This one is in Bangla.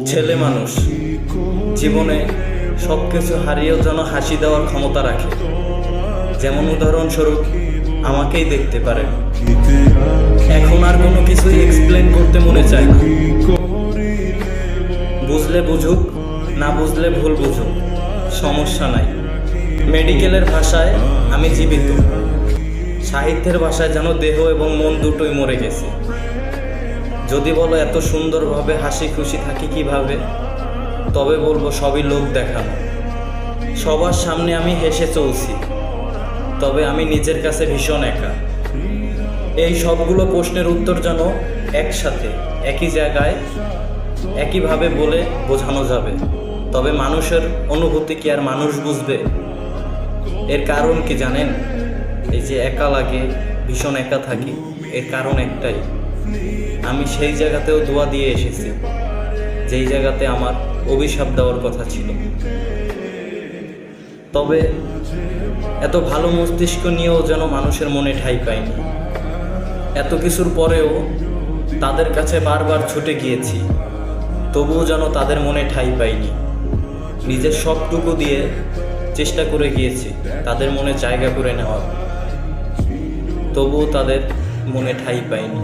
ছেলে মানুষ জীবনে সব কিছু হারিয়েও যেন হাসি দেওয়ার ক্ষমতা রাখে। যেমন উদাহরণস্বরূপ আমাকেই দেখতে পারে। এখন আর কোনো কিছু এক্সপ্লেন করতে মনে চায় না। বুঝলে বুঝুক, না বুঝলে ভুল বুঝুক, সমস্যা নাই। মেডিকেলের ভাষায় আমি জীবিত, সাহিত্যের ভাষায় যেন দেহ এবং মন দুটোই মরে গেছে। যদি বলো এত সুন্দরভাবে হাসি খুশি থাকি কিভাবে, তবে বলবো সবই লোক দেখানো। সবার সামনে আমি হেসে চলছি, তবে আমি নিজের কাছে ভীষণ একা। এই সবগুলো প্রশ্নের উত্তর যেন একসাথে একই জায়গায় একইভাবে বলে বোঝানো যাবে, তবে মানুষের অনুভূতি কি আর মানুষ বুঝবে? এর কারণ কি জানেন? এই যে একা লাগে, ভীষণ একা থাকি, এর কারণ একটাই, আমি সেই জায়গাতেও দোয়া দিয়ে এসেছি যেই জায়গাতে আমার অভিশাপ দেওয়ার কথা ছিল। তবে এত ভালো মস্তিষ্ক নিয়েও যেন মানুষের মনে ঠাঁই পাইনি। এত কিছুর পরেও তাদের কাছে বারবার ছুটে গিয়েছি, তবুও যেন তাদের মনে ঠাঁই পাইনি। নিজের সবটুকু দিয়ে চেষ্টা করে গিয়েছি তাদের মনে জায়গা করে নেওয়ার, তবুও তাদের মনে ঠাঁই পাইনি।